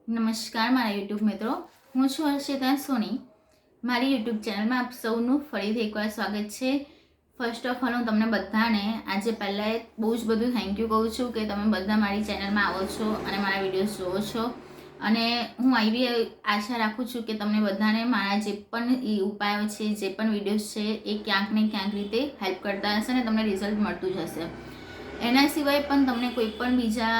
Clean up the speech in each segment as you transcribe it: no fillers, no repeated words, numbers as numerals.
નમસ્કાર મારા યુટ્યુબ મિત્રો, હું છું હર્ષિતા સોની. મારી યુટ્યુબ ચેનલમાં આપ સૌનું ફરીથી એકવાર સ્વાગત છે. ફર્સ્ટ ઓફ ઓલ હું તમને બધાને આજે પહેલાં બહુ જ બધું થેન્ક યુ કહું છું કે તમે બધા મારી ચેનલમાં આવો છો અને મારા વિડીયોઝ જુઓ છો. અને હું એવી આશા રાખું છું કે તમને બધાને મારા જે પણ ઉપાયો છે, જે પણ વિડીયોઝ છે એ ક્યાંક ને ક્યાંક રીતે હેલ્પ કરતા હશે અને તમને રિઝલ્ટ મળતું જ હશે. એના સિવાય પણ તમને કોઈ પણ બીજા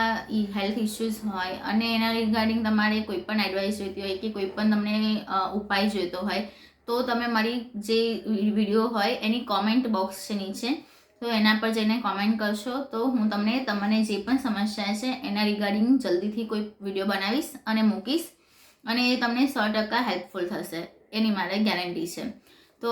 હેલ્થ ઇશ્યુઝ હોય અને એના રિગાર્ડિંગ તમારે કોઈ પણ એડવાઇસ જોઈતી હોય કે કોઈ પણ તમને ઉપાય જોઈતો હોય તો તમે મારી જે વિડીયો હોય એની કોમેન્ટ બોક્સ છે નીચે, તો એના પર જઈને કોમેન્ટ કરશો તો હું તમને જે પણ સમસ્યા છે એના રિગાર્ડિંગ જલ્દીથી કોઈ વિડીયો બનાવીશ અને મૂકીશ અને એ તમને 100% હેલ્પફુલ થશે, એની મારે ગેરંટી છે. તો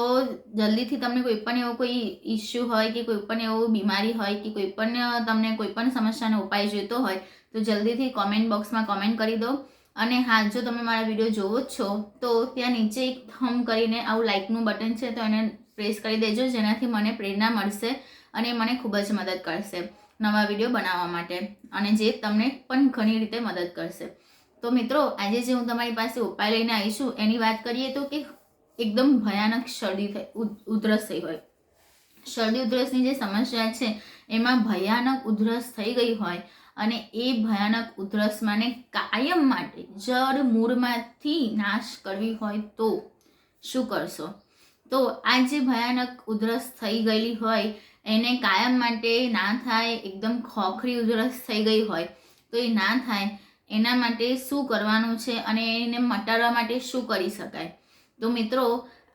જલ્દીથી તમને કોઈ પણ એવો કોઈ ઇશ્યુ હોય કે કોઈ પણ એવો બીમારી હોય કે કોઈ પણ તમને કોઈ પણ સમસ્યાનો ઉપાય જોઈતો હોય તો જલ્દીથી કોમેન્ટ બોક્સમાં કોમેન્ટ કરી દો. અને હા, જો તમે મારા વિડીયો જોવો જ છો તો ત્યાં નીચે એક થમ કરીને આવું લાઇકનું બટન છે, તો એને પ્રેસ કરી દેજો, જેનાથી મને પ્રેરણા મળશે અને મને ખૂબ જ મદદ કરશે નવા વિડીયો બનાવવા માટે, અને જે તમને પણ ઘણી રીતે મદદ કરશે. તો મિત્રો, આજે જે હું તમારી પાસે ઉપાય લઈને આવીશું એની વાત કરીએ તો કે એકદમ ભયાનક ઉધરસ થઈ હોય, શરદી ઉધરસની જે સમસ્યા છે એમાં ભયાનક ઉધરસ થઈ ગઈ હોય અને એ ભયાનક ઉધરસમાંને કાયમ માટે જડ મૂળમાંથી નાશ કરવી હોય તો શું કરશો? તો આ જે ભયાનક ઉધરસ થઈ ગયેલી હોય એને કાયમ માટે ના થાય, એકદમ ખોખરી ઉધરસ થઈ ગઈ હોય તો એ ના થાય એના માટે શું કરવાનું છે અને એને મટાડવા માટે શું કરી શકાય? તો મિત્રો,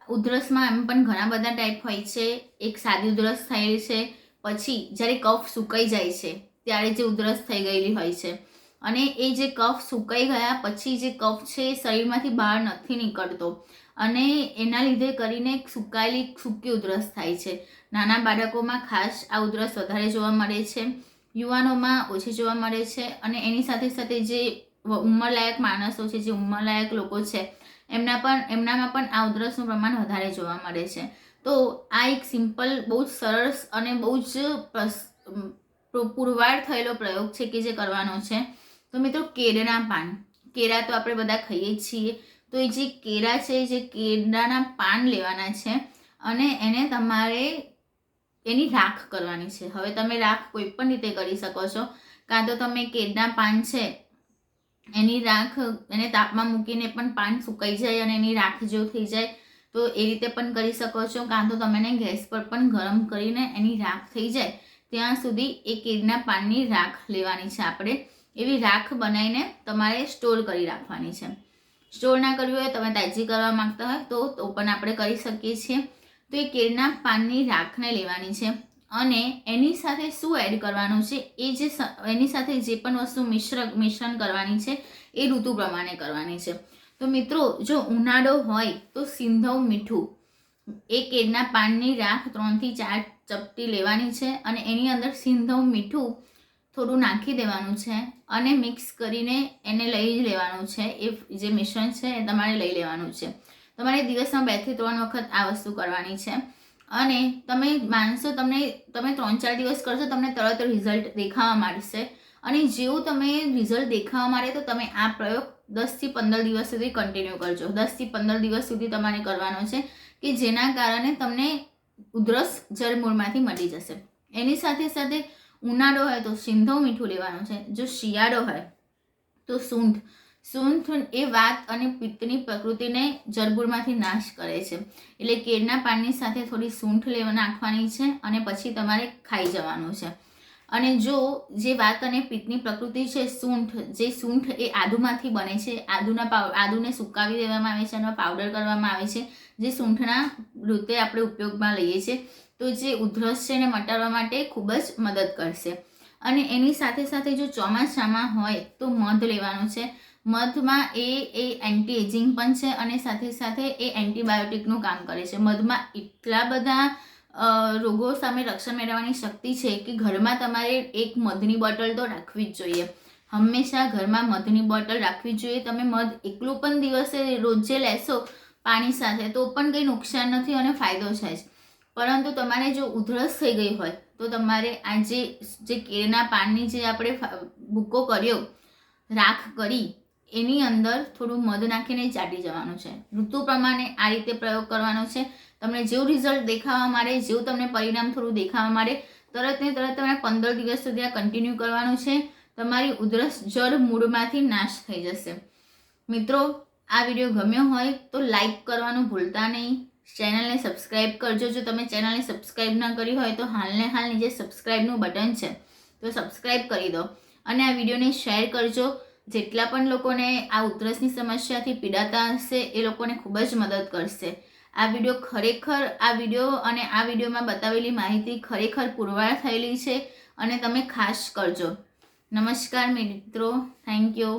ઉધરસમાં એમ પણ ઘણા બધા ટાઈપ હોય છે. એક સાદી ઉધરસ થયેલી છે, પછી જ્યારે કફ સુકાઈ જાય છે ત્યારે જે ઉધરસ થઈ ગયેલી હોય છે, અને એ જે કફ સુકાઈ ગયા પછી જે કફ છે એ શરીરમાંથી બહાર નથી નીકળતો અને એના લીધે કરીને સૂકી ઉધરસ થાય છે. નાના બાળકોમાં ખાસ આ ઉધરસ વધારે જોવા મળે છે, યુવાનોમાં ઓછી જોવા મળે છે, અને એની સાથે સાથે જે ઉંમરલાયક માણસો છે, જે ઉંમરલાયક લોકો છે એમનામાં પણ આ ઉધરસનું પ્રમાણ વધારે જોવા મળે છે. તો આ એક સિમ્પલ, બહુ જ સરસ અને બહુ જ પુરવાર થયેલો પ્રયોગ છે કે જે કરવાનો છે. તો મિત્રો, કેળના પાન, કેળા તો આપણે બધા ખાઈએ જ છીએ, તો એ જે કેળા છે, જે કેળાના પાન લેવાના છે અને એને તમારે એની રાખ કરવાની છે. હવે તમે રાખ કોઈ પણ રીતે કરી શકો છો, કાં તો તમે કેળના પાન છે એની રાખ એને તાપમાં મૂકીને પણ પાન સુકાઈ જાય અને એની રાખ જો થઈ જાય તો એ રીતે પણ કરી શકો છો, કાં તો તમે એને ગેસ પર પણ ગરમ કરીને એની રાખ થઈ જાય ત્યાં સુધી એ કેળના પાનની રાખ લેવાની છે. આપણે એવી રાખ બનાવીને તમારે સ્ટોર કરી રાખવાની છે. સ્ટોર ના કરવી હોય, તમે તાજી કરવા માંગતા હોય તો પણ આપણે કરી શકીએ છીએ. તો એ કેળના પાનની રાખને લેવાની છે અને એની સાથે શું એડ કરવાનું છે, એની સાથે જે પણ વસ્તુ મિશ્રણ કરવાની છે એ ઋતુ પ્રમાણે કરવાની છે. તો મિત્રો, જો ઉનાળો હોય તો સિંધવ મીઠું, એ કેળના પાનની રાખ 3 થી 4 ચપટી લેવાની છે અને એની અંદર સિંધવ મીઠું થોડું નાખી દેવાનું છે અને મિક્સ કરીને એને લઈ લેવાનું છે. એ જે મિશ્રણ છે એ તમારે લઈ લેવાનું છે. તમારે દિવસમાં 2 થી 3 વખત આ વસ્તુ કરવાની છે અને તમે માનશો, તમે 3-4 દિવસ કરશો તમને તરત રિઝલ્ટ દેખાવા માંડશે. અને જેવું તમે રિઝલ્ટ દેખાવા માંડે તો તમે આ પ્રયોગ 10 થી 15 દિવસ સુધી કન્ટિન્યુ કરજો. 10 થી 15 દિવસ સુધી તમારે કરવાનો છે કે જેના કારણે તમને ઉધરસ જડમૂળમાંથી મટી જશે. એની સાથે સાથે ઉનાળો હોય તો સિંધવ મીઠું લેવાનું છે, જો શિયાળો હોય તો સૂંઠ એ વાત અને પિત્તની પ્રકૃતિને જડમૂળમાંથી નાશ કરે છે. એટલે કેળના પાનની સાથે થોડી સૂંઠ નાખવાની છે અને પછી તમારે ખાઈ જવાનું છે. અને જો જે વાત અને પિત્તની પ્રકૃતિ છે, સૂંઠ એ આદુમાંથી બને છે. આદુને સુકાવી દેવામાં આવે છે અને પાવડર કરવામાં આવે છે, જે સૂંઠના રીતે આપણે ઉપયોગમાં લઈએ છીએ. તો જે ઉધરસ છે એને મટાડવા માટે ખૂબ જ મદદ કરશે. અને એની સાથે સાથે જો ચોમાસામાં હોય તો મધ લેવાનું છે. મધમાં એ એન્ટી એજિંગ પણ છે અને સાથે સાથે એ એન્ટીબાયોટિકનું કામ કરે છે. મધમાં એટલા બધા રોગો સામે રક્ષણ મેળવવાની શક્તિ છે કે ઘરમાં તમારે એક મધની બોટલ તો રાખવી જ જોઈએ. હંમેશા ઘરમાં મધની બોટલ રાખવી જોઈએ. તમે મધ એકલું પણ દિવસે રોજે લેશો પાણી સાથે તો પણ કંઈ નુકસાન નથી અને ફાયદો છે જ. પરંતુ તમારે જો ઉધરસ થઈ ગઈ હોય તો તમારે આ જે કેળના પાનની જે આપણે ભૂકો કર્યો, રાખ કરી, એની અંદર થોડું મધ નાખીને ચાટી જવાનું છે. ઋતુ પ્રમાણે આ રીતે પ્રયોગ કરવાનો છે. તમને જેવું રિઝલ્ટ દેખાવા માંડે, જેવું તમને પરિણામ થોડું દેખાવા માંડે, તરત ને તરત તમારે 15 દિવસ સુધી આ કન્ટિન્યુ કરવાનું છે. તમારી ઉધરસ જળ મૂળમાંથી નાશ થઈ જશે. મિત્રો, આ વિડીયો ગમ્યો હોય તો લાઈક કરવાનું ભૂલતા નહીં. ચેનલને સબસ્ક્રાઈબ કરજો. જો તમે ચેનલને સબસ્ક્રાઈબ ન કરી હોય તો હાલને હાલ નીચે સબસ્ક્રાઈબનું બટન છે, તો સબસ્ક્રાઈબ કરી દો અને આ વિડીયોને શેર કરજો. જેટલા પણ લોકોને આ ઉધરસની સમસ્યાથી પીડાતા હશે એ લોકોને ખૂબ જ મદદ કરશે. આ વિડીયો અને આ વિડીયોમાં બતાવેલી માહિતી ખરેખર પુરવાર થયેલી છે અને તમે ખાસ કરજો. નમસ્કાર મિત્રો, થેન્ક યુ.